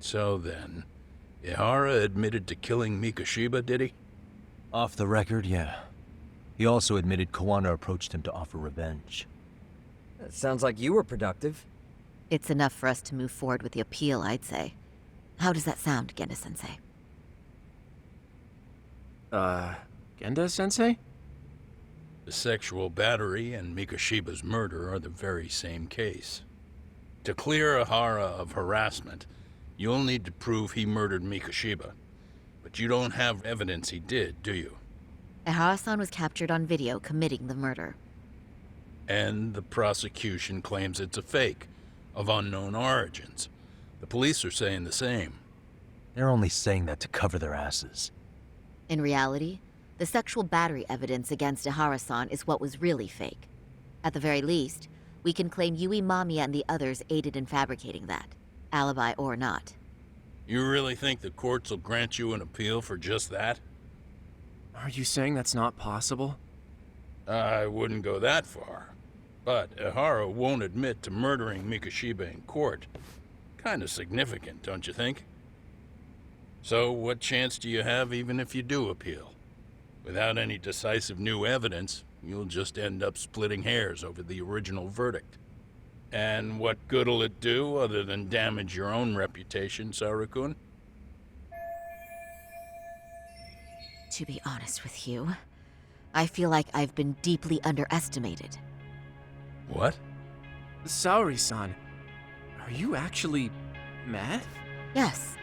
So then, Ihara admitted to killing Mikoshiba, did he? Off the record, yeah. He also admitted Kawana approached him to offer revenge. That sounds like you were productive. It's enough for us to move forward with the appeal, I'd say. How does that sound, Genda-sensei? Genda-sensei? The sexual battery and Mikoshiba's murder are the very same case. To clear Ihara of harassment, you'll need to prove he murdered Mikoshiba. But you don't have evidence he did, do you? Ihara-san was captured on video committing the murder. And the prosecution claims it's a fake, of unknown origins. The police are saying the same. They're only saying that to cover their asses. In reality, the sexual battery evidence against Ihara-san is what was really fake. At the very least, we can claim Yui Mamiya and the others aided in fabricating that, alibi or not. You really think the courts will grant you an appeal for just that? Are you saying that's not possible? I wouldn't go that far. But Ihara won't admit to murdering Mikoshiba in court. Kinda significant, don't you think? So what chance do you have even if you do appeal? Without any decisive new evidence, you'll just end up splitting hairs over the original verdict. And what good'll it do other than damage your own reputation, Saru-kun? To be honest with you, I feel like I've been deeply underestimated. What? Saori-san, are you actually mad? Yes.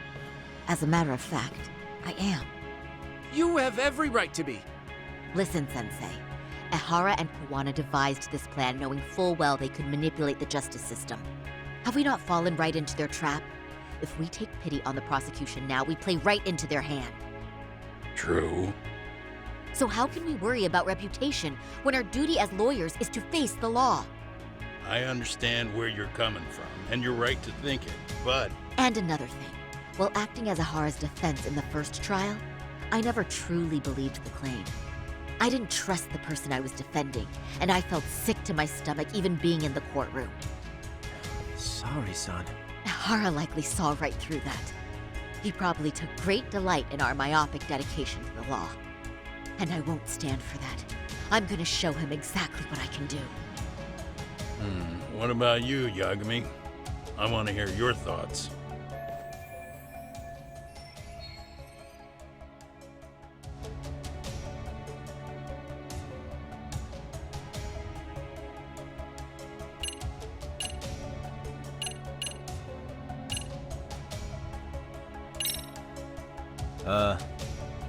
As a matter of fact, I am. You have every right to be. Listen, Sensei. Ihara and Kawana devised this plan knowing full well they could manipulate the justice system. Have we not fallen right into their trap? If we take pity on the prosecution now, we play right into their hand. True. So how can we worry about reputation when our duty as lawyers is to face the law? I understand where you're coming from, and you're right to think it, but... And another thing. While acting as Ihara's defense in the first trial, I never truly believed the claim. I didn't trust the person I was defending, and I felt sick to my stomach even being in the courtroom. Saori-san. Ihara likely saw right through that. He probably took great delight in our myopic dedication to the law. And I won't stand for that. I'm gonna show him exactly what I can do. What about you, Yagami? I want to hear your thoughts.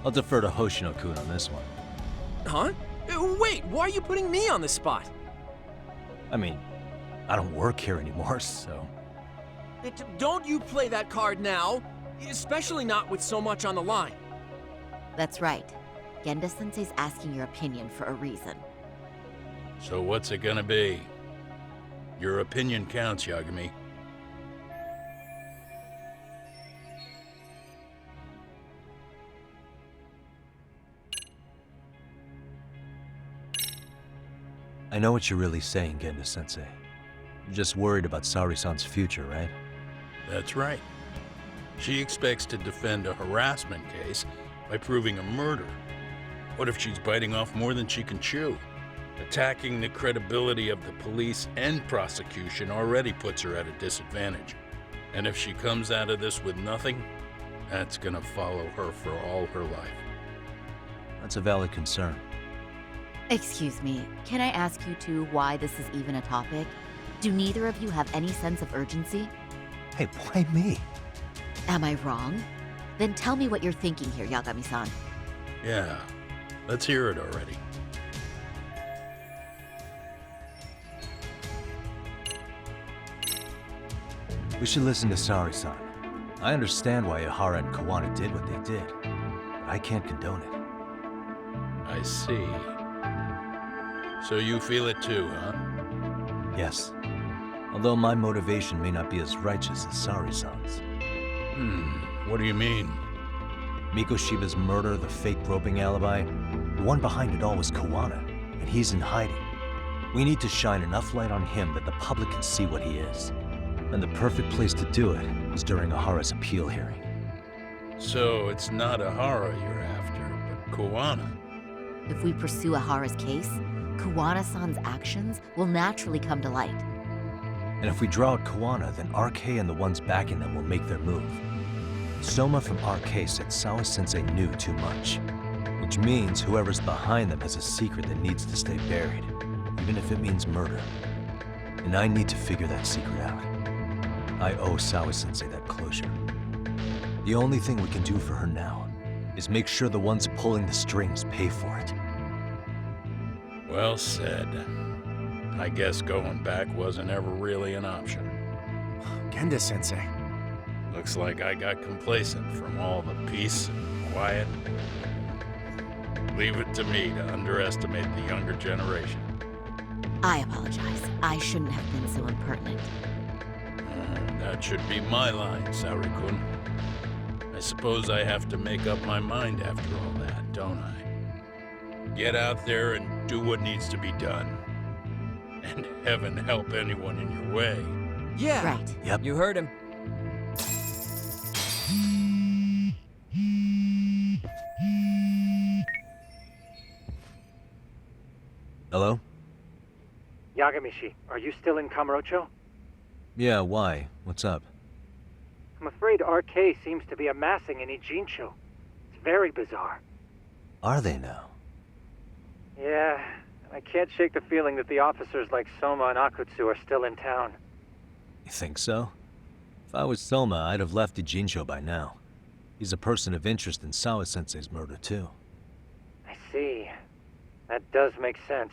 I'll defer to Hoshino-kun on this one. Huh? Wait, why are you putting me on the spot? I mean, I don't work here anymore, so... Don't you play that card now, especially not with so much on the line. That's right. Genda-sensei's asking your opinion for a reason. So what's it gonna be? Your opinion counts, Yagami. I know what you're really saying, Genda-sensei. You're just worried about Saori-san's future, right? That's right. She expects to defend a harassment case by proving a murder. What if she's biting off more than she can chew? Attacking the credibility of the police and prosecution already puts her at a disadvantage. And if she comes out of this with nothing, that's gonna follow her for all her life. That's a valid concern. Excuse me, can I ask you two why this is even a topic? Do neither of you have any sense of urgency? Hey, why me? Am I wrong? Then tell me what you're thinking here, Yagami-san. Yeah, let's hear it already. We should listen to Saori-san. I understand why Ihara and Kawana did what they did, but I can't condone it. I see. So you feel it too, huh? Yes. Although my motivation may not be as righteous as Saori-san's. What do you mean? Mikoshiba's murder, the fake groping alibi, the one behind it all was Kawana, and he's in hiding. We need to shine enough light on him that the public can see what he is. And the perfect place to do it is during Ahara's appeal hearing. So it's not Ahara you're after, but Koana. If we pursue Ahara's case, Kuwana-san's actions will naturally come to light. And if we draw out Koana, then RK and the ones backing them will make their move. Soma from RK said Sawa-sensei knew too much, which means whoever's behind them has a secret that needs to stay buried, even if it means murder. And I need to figure that secret out. I owe Sawa-sensei that closure. The only thing we can do for her now is make sure the ones pulling the strings pay for it. Well said. I guess going back wasn't ever really an option. Genda-sensei. Looks like I got complacent from all the peace and quiet. Leave it to me to underestimate the younger generation. I apologize. I shouldn't have been so impertinent. That should be my line, Saori-kun. I suppose I have to make up my mind after all that, don't I? Get out there and do what needs to be done. And heaven help anyone in your way. Yeah. Right. Yep. You heard him. Hello? Yagamishi, are you still in Kamurocho? Yeah, why? What's up? I'm afraid RK seems to be amassing in Ijincho. It's very bizarre. Are they now? Yeah, I can't shake the feeling that the officers like Soma and Akutsu are still in town. You think so? If I was Soma, I'd have left Ijincho by now. He's a person of interest in Sawa-sensei's murder, too. I see. That does make sense.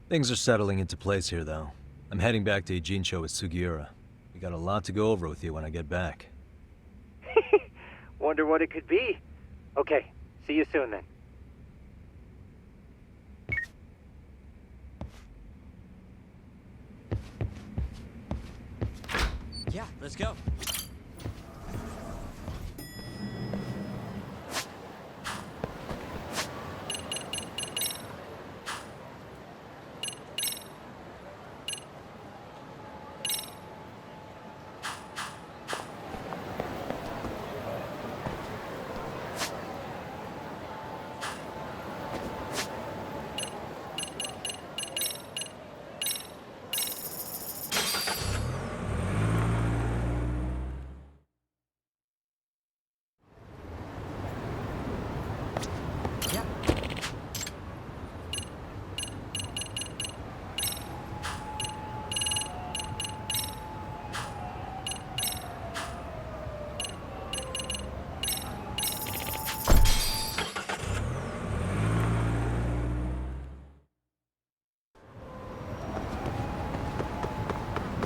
Things are settling into place here, though. I'm heading back to Ijincho with Sugiura. We got a lot to go over with you when I get back. Wonder what it could be. Okay, see you soon then. Yeah, let's go.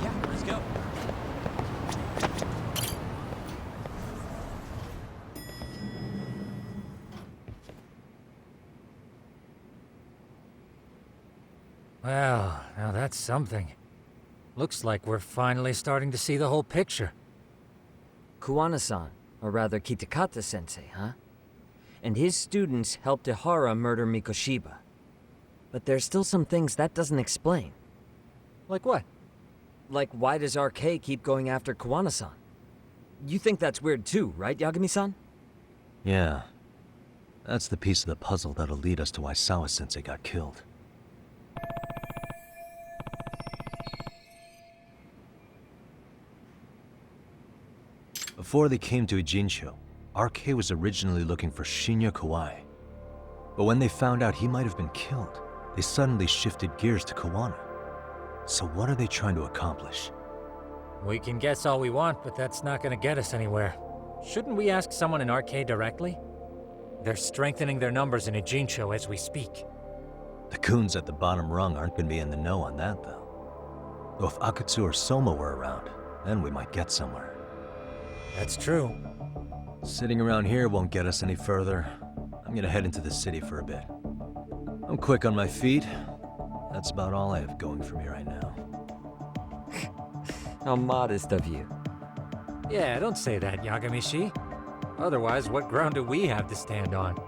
Yeah, let's go. Well, now that's something. Looks like we're finally starting to see the whole picture. Kuwana-san, or rather Kitakata-sensei, huh? And his students helped Ihara murder Mikoshiba. But there's still some things that doesn't explain. Like what? Like, why does RK keep going after Kuwana-san? You think that's weird too, right, Yagami-san? Yeah. That's the piece of the puzzle that'll lead us to why Sawa-sensei got killed. Before they came to Ijincho, RK was originally looking for Shinya Kawai. But when they found out he might have been killed, they suddenly shifted gears to Kawana. So what are they trying to accomplish? We can guess all we want, but that's not gonna get us anywhere. Shouldn't we ask someone in RK directly? They're strengthening their numbers in Ijincho as we speak. The goons at the bottom rung aren't gonna be in the know on that, though. Though if Akutsu or Soma were around, then we might get somewhere. That's true. Sitting around here won't get us any further. I'm gonna head into the city for a bit. I'm quick on my feet. That's about all I have going for me right now. How modest of you. Yeah, don't say that, Yagamishi. Otherwise, what ground do we have to stand on?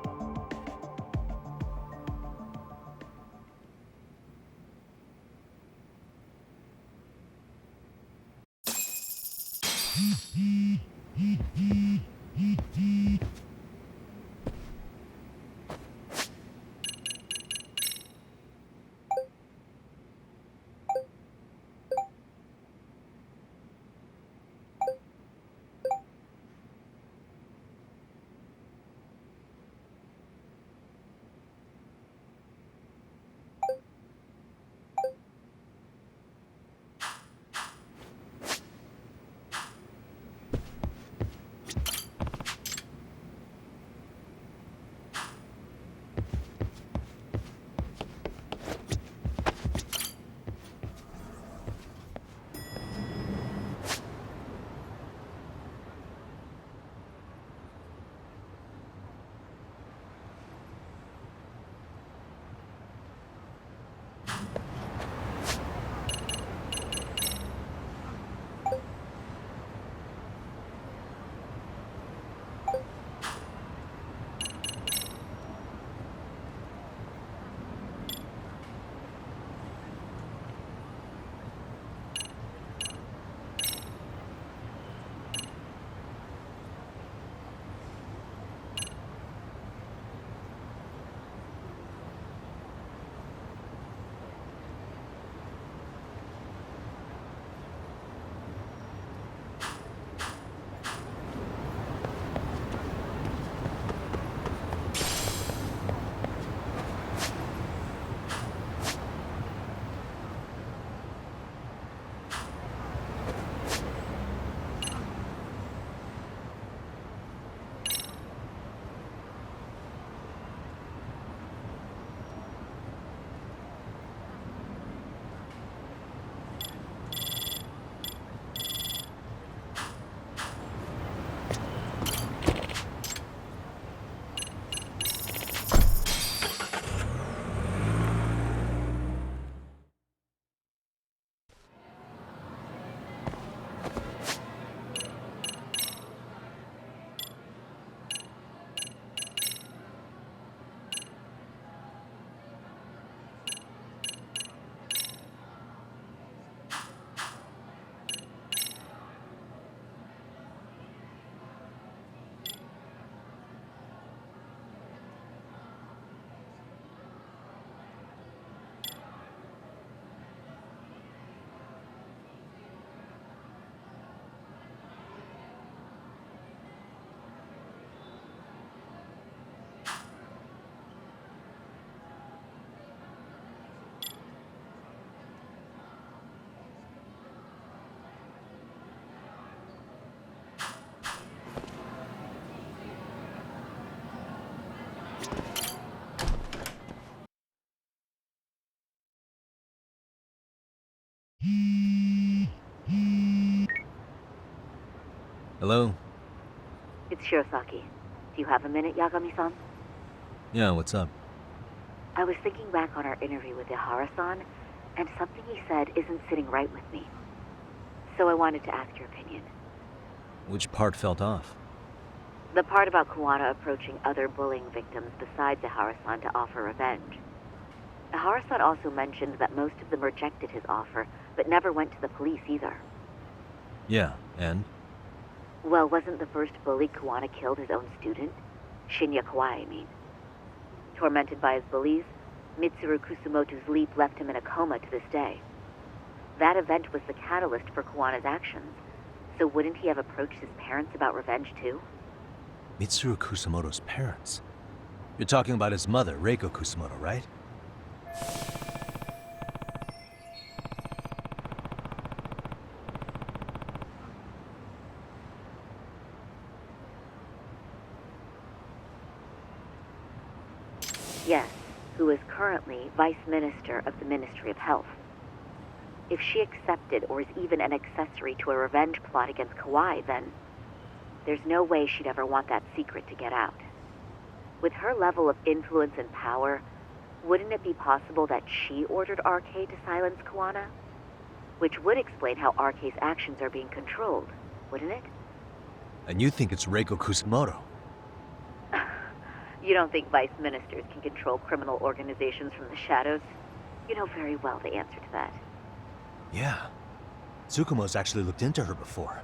Hello? It's Shirosaki. Do you have a minute, Yagami-san? Yeah, what's up? I was thinking back on our interview with Ihara-san, and something he said isn't sitting right with me. So I wanted to ask your opinion. Which part felt off? The part about Kuwana approaching other bullying victims besides Ihara-san to offer revenge. Ihara-san also mentioned that most of them rejected his offer, but never went to the police either. Yeah, and? Well, wasn't the first bully Kuwana killed his own student? Shinya Kawai, I mean. Tormented by his bullies, Mitsuru Kusumoto's leap left him in a coma to this day. That event was the catalyst for Kuwana's actions, so wouldn't he have approached his parents about revenge too? Mitsuru Kusumoto's parents? You're talking about his mother, Reiko Kusumoto, right? Yes, who is currently Vice Minister of the Ministry of Health. If she accepted or is even an accessory to a revenge plot against Kawai, then there's no way she'd ever want that secret to get out. With her level of influence and power, wouldn't it be possible that she ordered RK to silence Kuwana? Which would explain how RK's actions are being controlled, wouldn't it? And you think it's Reiko Kusumoto? You don't think vice ministers can control criminal organizations from the shadows? You know very well the answer to that. Yeah. Tsukumo's actually looked into her before.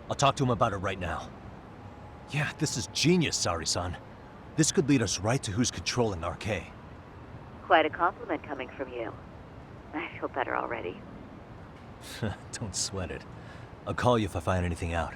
I'll talk to him about it right now. Yeah, this is genius, Sari-san. This could lead us right to who's controlling RK. Quite a compliment coming from you. I feel better already. Don't sweat it. I'll call you if I find anything out.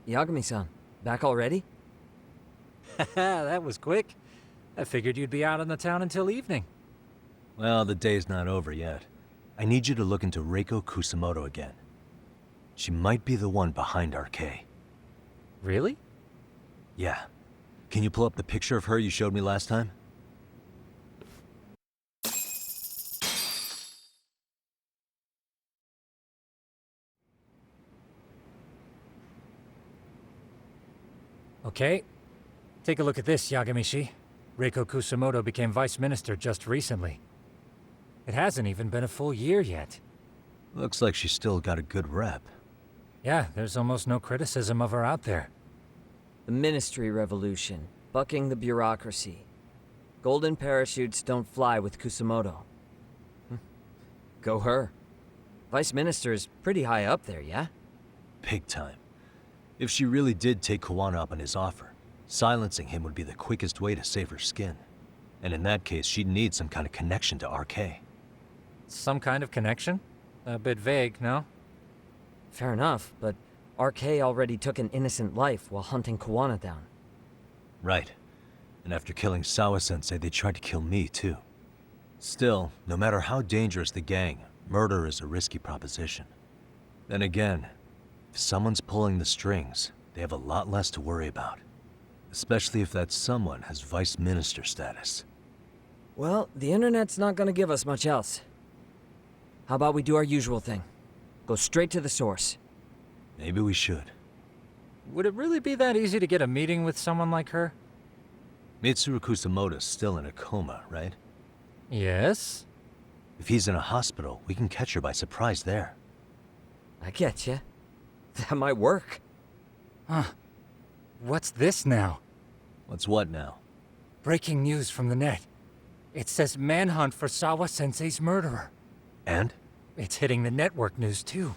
Yagami-san, back already? That was quick. I figured you'd be out in the town until evening. Well, the day's not over yet. I need you to look into Reiko Kusamoto again. She might be the one behind RK. Really? Yeah. Can you pull up the picture of her you showed me last time? Okay. Take a look at this, Yagamishi. Reiko Kusamoto became vice minister just recently. It hasn't even been a full year yet. Looks like she's still got a good rep. Yeah, there's almost no criticism of her out there. The Ministry Revolution, bucking the bureaucracy. Golden parachutes don't fly with Kusamoto. Go her. Vice Minister's pretty high up there, yeah? Big time. If she really did take Kawana up on his offer, silencing him would be the quickest way to save her skin. And in that case, she'd need some kind of connection to RK. Some kind of connection? A bit vague, no? Fair enough, but RK already took an innocent life while hunting Kawana down. Right. And after killing Sawa-sensei, they tried to kill me, too. Still, no matter how dangerous the gang, murder is a risky proposition. Then again, if someone's pulling the strings, they have a lot less to worry about. Especially if that someone has vice minister status. Well, the internet's not gonna give us much else. How about we do our usual thing? Go straight to the source. Maybe we should. Would it really be that easy to get a meeting with someone like her? Mitsuru Kusamoto's still in a coma, right? Yes? If he's in a hospital, we can catch her by surprise there. I get ya. That might work. Huh. What's this now? What's what now? Breaking news from the net. It says manhunt for Sawa-sensei's murderer. And? It's hitting the network news, too.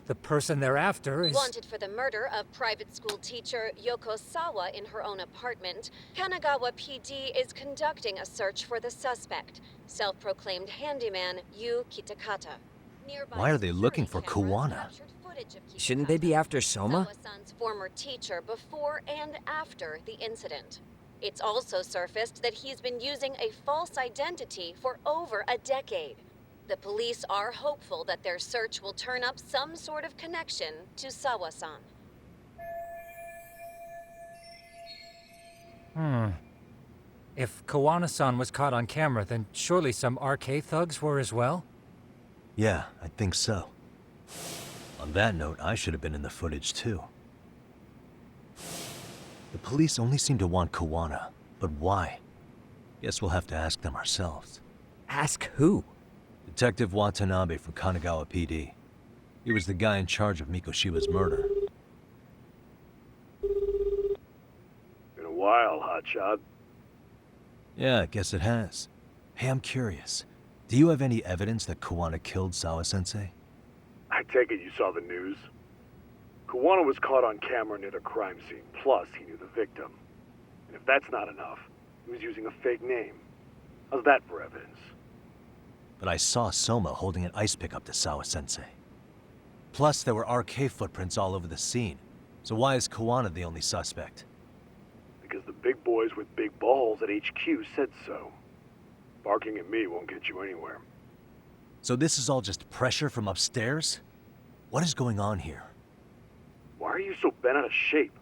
The person they're after is... Wanted for the murder of private school teacher Yoko Sawa in her own apartment, Kanagawa PD is conducting a search for the suspect, self-proclaimed handyman Yu Kitakata. Nearby Why are they looking for security cameras Kawana? captured footage of Shouldn't they be Kitakata, after Soma? Sawa-san's former teacher before and after the incident. It's also surfaced that he's been using a false identity for over a decade. The police are hopeful that their search will turn up some sort of connection to Sawa-san. If Kawana-san was caught on camera, then surely some RK thugs were as well? Yeah, I think so. On that note, I should have been in the footage too. The police only seem to want Kawana, but why? Guess we'll have to ask them ourselves. Ask who? Detective Watanabe from Kanagawa PD. He was the guy in charge of Mikoshiba's murder. Been a while, hotshot. Yeah, I guess it has. Hey, I'm curious. Do you have any evidence that Kawana killed Sawa-sensei? I take it you saw the news. Kawana was caught on camera near the crime scene, plus he knew the victim. And if that's not enough, he was using a fake name. How's that for evidence? But I saw Soma holding an ice pick up to Sawa-sensei. Plus, there were RK footprints all over the scene. So why is Kawana the only suspect? Because the big boys with big balls at HQ said so. Barking at me won't get you anywhere. So this is all just pressure from upstairs? What is going on here? Why are you so bent out of shape?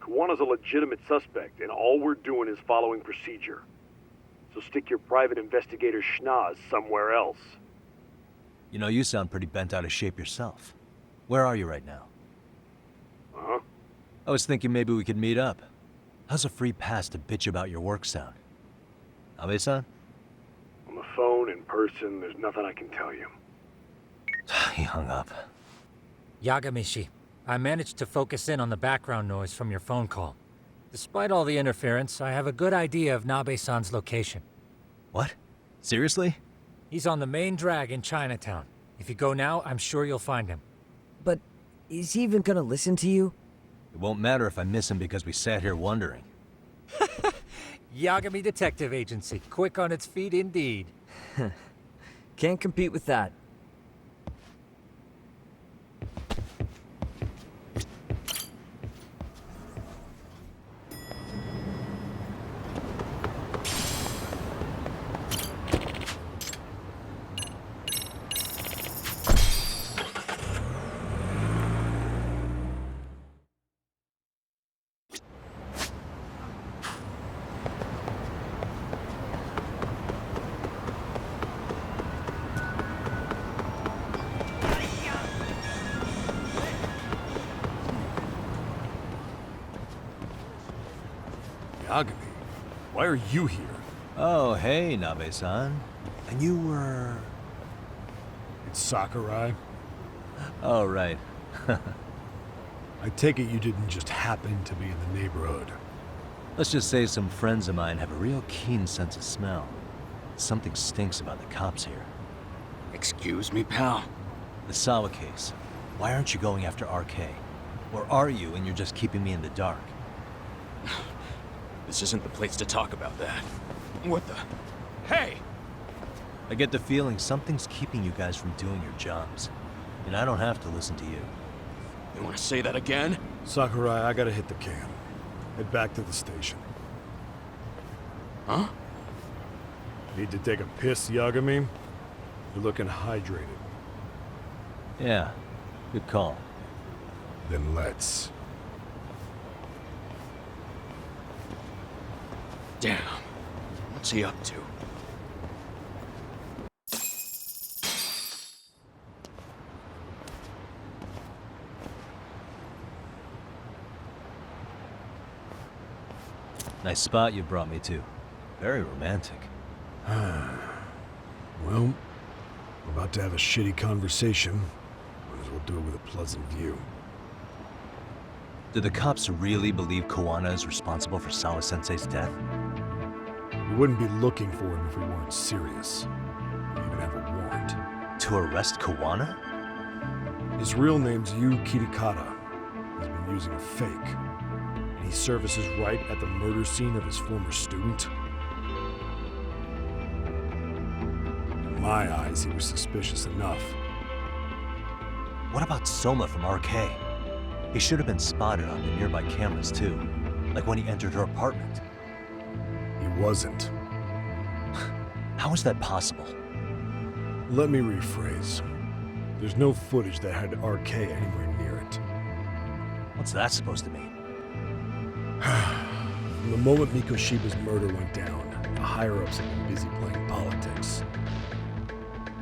Kawana's a legitimate suspect, and all we're doing is following procedure. So stick your private investigator schnoz somewhere else. You know, you sound pretty bent out of shape yourself. Where are you right now? Uh-huh. I was thinking maybe we could meet up. How's a free pass to bitch about your work sound? Abe-san? On the phone, in person, there's nothing I can tell you. He hung up. Yagamishi, I managed to focus in on the background noise from your phone call. Despite all the interference, I have a good idea of Nabe-san's location. What? Seriously? He's on the main drag in Chinatown. If you go now, I'm sure you'll find him. But is he even gonna listen to you? It won't matter if I miss him because we sat here wondering. Yagami Detective Agency, quick on its feet indeed. Can't compete with that. Yagami, why are you here? Oh, hey, Nabe-san. And you were... It's Sakurai. Oh, right. I take it you didn't just happen to be in the neighborhood. Let's just say some friends of mine have a real keen sense of smell. Something stinks about the cops here. Excuse me, pal? The Sawa case. Why aren't you going after RK? Or are you and you're just keeping me in the dark? This isn't the place to talk about that. What the... Hey! I get the feeling something's keeping you guys from doing your jobs. And I don't have to listen to you. You want to say that again? Sakurai, I gotta hit the can. Head back to the station. Huh? Need to take a piss, Yagami? You're looking hydrated. Yeah, good call. Then let's. Damn. What's he up to? Nice spot you brought me to. Very romantic. Well, we're about to have a shitty conversation. Might as well do it with a pleasant view. Do the cops really believe Kawana is responsible for Sawa-sensei's death? We wouldn't be looking for him if we weren't serious. We even have a warrant. To arrest Kawana? His real name's Yu Kitakata. He's been using a fake. And he services right at the murder scene of his former student. In my eyes, he was suspicious enough. What about Soma from RK? He should have been spotted on the nearby cameras too, like when he entered her apartment. He wasn't. How is that possible? Let me rephrase. There's no footage that had RK anywhere near it. What's that supposed to mean? From the moment Mikoshiba's murder went down, the higher-ups had been busy playing politics.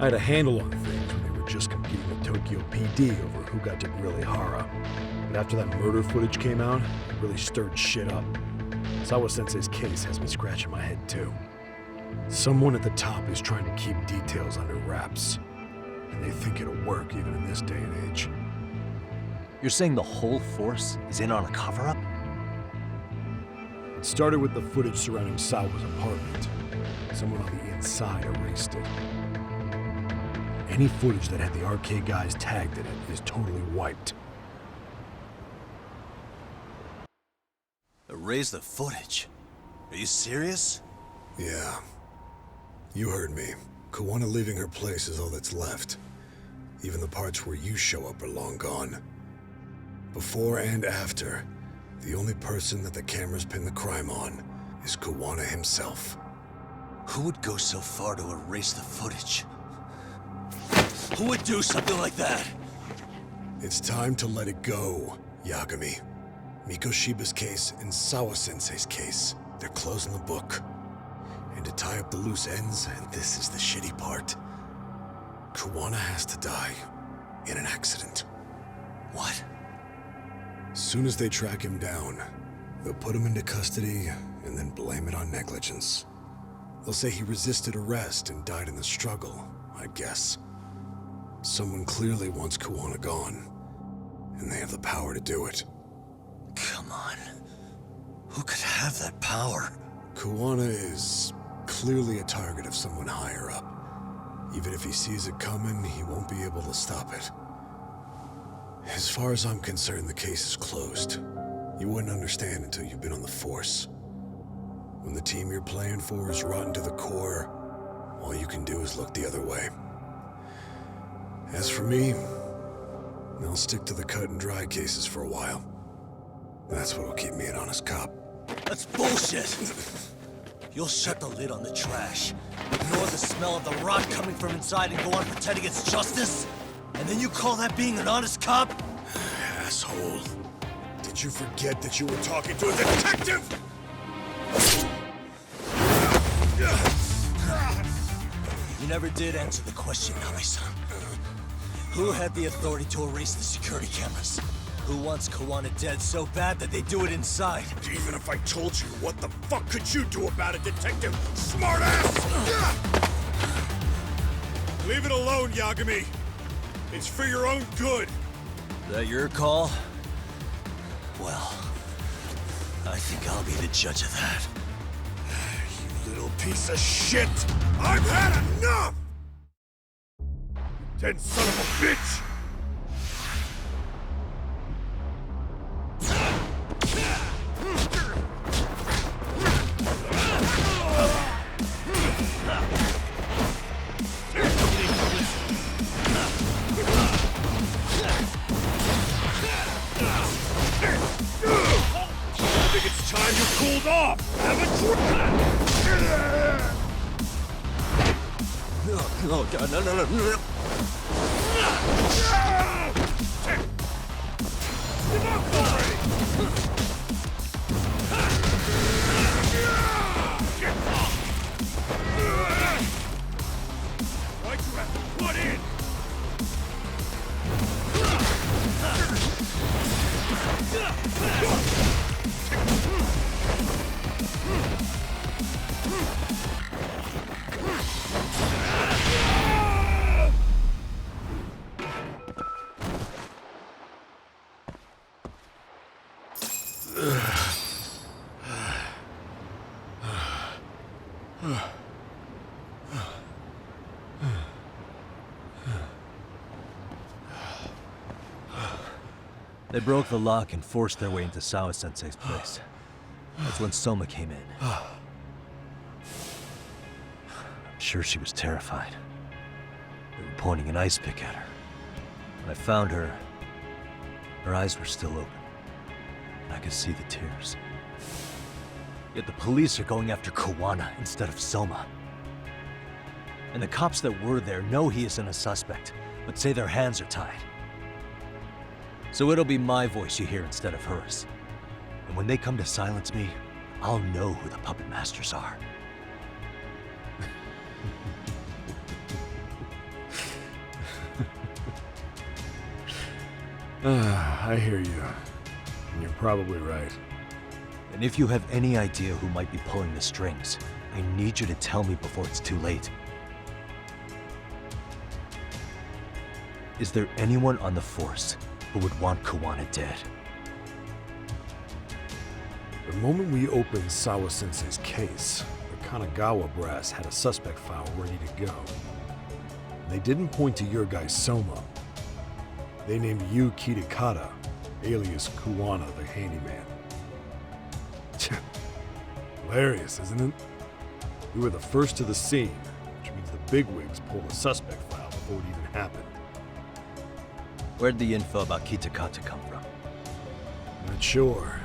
I had a handle on things when they were just competing with Tokyo PD over who got to grill Ihara. But after that murder footage came out, it really stirred shit up. Sawa-sensei's case has me scratching my head too. Someone at the top is trying to keep details under wraps. And they think it'll work even in this day and age. You're saying the whole force is in on a cover-up? It started with the footage surrounding Sawa's apartment. Someone on the inside erased it. Any footage that had the RK guys tagged in it is totally wiped. Erase the footage? Are you serious? Yeah. You heard me. Kawana leaving her place is all that's left. Even the parts where you show up are long gone. Before and after, the only person that the cameras pin the crime on is Kuwana himself. Who would go so far to erase the footage? Who would do something like that? It's time to let it go, Yagami. Mikoshiba's case and Sawa-sensei's case, they're closing the book. And to tie up the loose ends, and this is the shitty part, Kuwana has to die in an accident. What? Soon as they track him down, they'll put him into custody and then blame it on negligence. They'll say he resisted arrest and died in the struggle, I'd guess. Someone clearly wants Kuwana gone, and they have the power to do it. Come on. Who could have that power? Kuwana is clearly a target of someone higher up. Even if he sees it coming, he won't be able to stop it. As far as I'm concerned, the case is closed. You wouldn't understand until you've been on the force. When the team you're playing for is rotten to the core, all you can do is look the other way. As for me, I'll stick to the cut and dry cases for a while. That's what'll keep me an honest cop. That's bullshit! You'll shut the lid on the trash, ignore the smell of the rot coming from inside, and go on pretending it's justice? And then you call that being an honest cop? Asshole. Did you forget that you were talking to a detective? You never did answer the question, Nami-san. Who had the authority to erase the security cameras? Who wants Kuwana dead so bad that they do it inside? Even if I told you, what the fuck could you do about it, detective? Smartass! Leave it alone, Yagami. It's for your own good. That your call? Well, I think I'll be the judge of that. You little piece of shit! I've had enough! Dead son of a bitch! I think it's time you cooled off! Have a Oh god, no. Give up already! Why'd you have to put in? They broke the lock and forced their way into Sawa-sensei's place. That's when Soma came in. I'm sure she was terrified. They were pointing an ice pick at her. When I found her, her eyes were still open. And I could see the tears. Yet the police are going after Kuwana instead of Soma. And the cops that were there know he isn't a suspect, but say their hands are tied. So it'll be my voice you hear instead of hers. And when they come to silence me, I'll know who the puppet masters are. I hear you. And you're probably right. And if you have any idea who might be pulling the strings, I need you to tell me before it's too late. Is there anyone on the force who would want Kuwana dead? The moment we opened Sawa-sensei's case, the Kanagawa brass had a suspect file ready to go. They didn't point to your guy Soma. They named you Kitakata, alias Kuwana the handyman. Hilarious, isn't it? We were the first to the scene, which means the bigwigs pulled the suspect file before it even happened. Where'd the info about Kitakata come from? Not sure.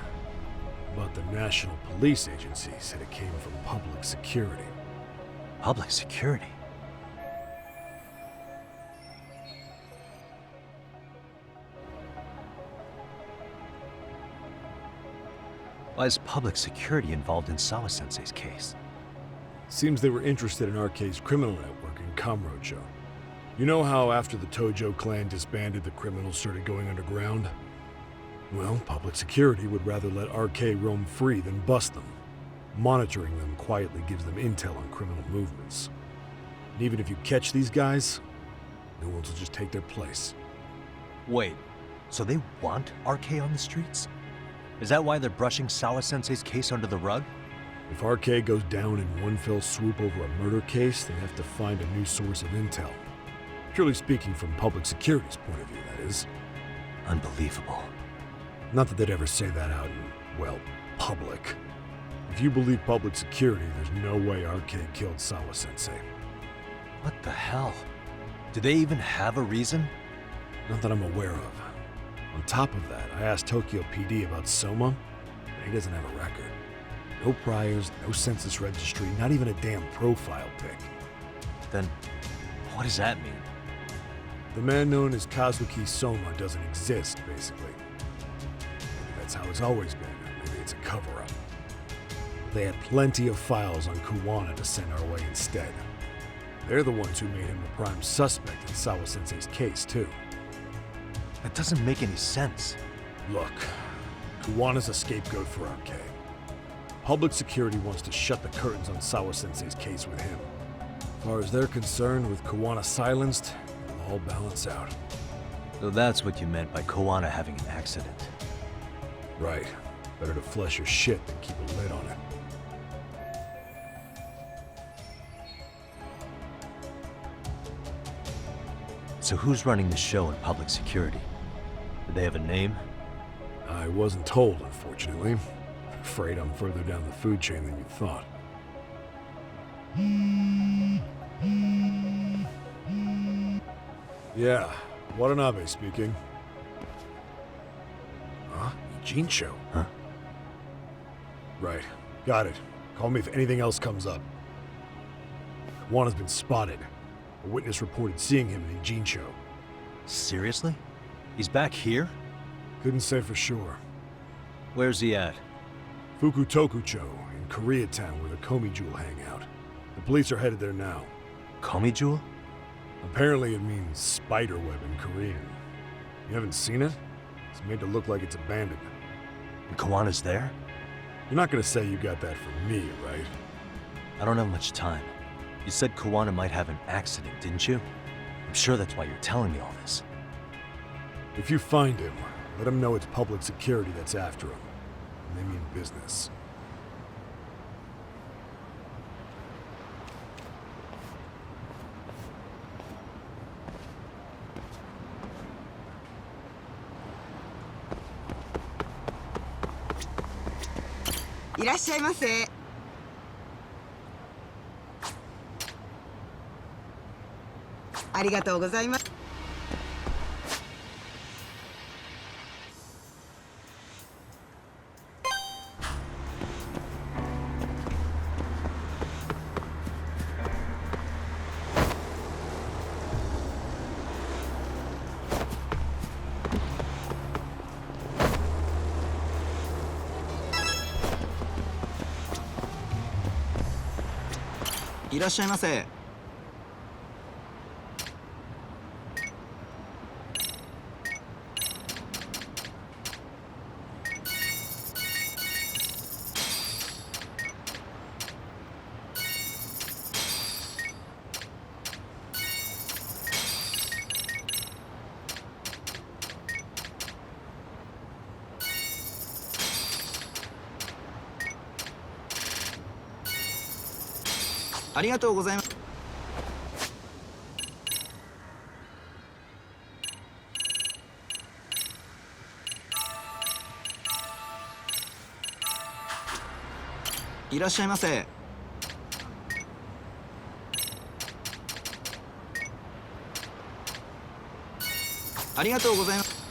But the National Police Agency said it came from public security. Public security? Why is public security involved in Sawa-sensei's case? Seems they were interested in RK's criminal network in Kamurocho. You know how after the Tojo clan disbanded, the criminals started going underground? Well, public security would rather let RK roam free than bust them. Monitoring them quietly gives them intel on criminal movements. And even if you catch these guys, new ones will just take their place. Wait, so they want RK on the streets? Is that why they're brushing Sawa-sensei's case under the rug? If RK goes down in one fell swoop over a murder case, they have to find a new source of intel. Purely speaking, from public security's point of view, that is. Unbelievable. Not that they'd ever say that out in, well, public. If you believe public security, there's no way RK killed Sawa-sensei. What the hell? Do they even have a reason? Not that I'm aware of. On top of that, I asked Tokyo PD about Soma, but he doesn't have a record. No priors, no census registry, not even a damn profile pic. Then, what does that mean? The man known as Kazuki Soma doesn't exist, basically. Maybe that's how it's always been, or maybe it's a cover-up. They had plenty of files on Kuwana to send our way instead. They're the ones who made him the prime suspect in Sawa-sensei's case, too. That doesn't make any sense. Look, Kuwana's a scapegoat for RK. Public security wants to shut the curtains on Sawa-sensei's case with him. As far as they're concerned, with Kuwana silenced, it'll all balance out. So that's what you meant by Kuwana having an accident. Right. Better to flush your shit than keep a lid on it. So who's running the show in public security? Do they have a name? I wasn't told, unfortunately. Afraid I'm further down the food chain than you thought. Yeah, Watanabe speaking. Huh? Ijincho? Huh? Right. Got it. Call me if anything else comes up. Juan has been spotted. A witness reported seeing him in Ijincho. Seriously? He's back here? Couldn't say for sure. Where's he at? Fukutokucho, in Koreatown, where the Komi Jewel hang out. The police are headed there now. Komi Jewel? Apparently it means spiderweb in Korean. You haven't seen it? It's made to look like it's abandoned. And Kawana's there? You're not gonna say you got that from me, right? I don't have much time. You said Kawana might have an accident, didn't you? I'm sure that's why you're telling me all this. If you find him, let him know it's public security that's after him. And they mean business. ありがとうございます。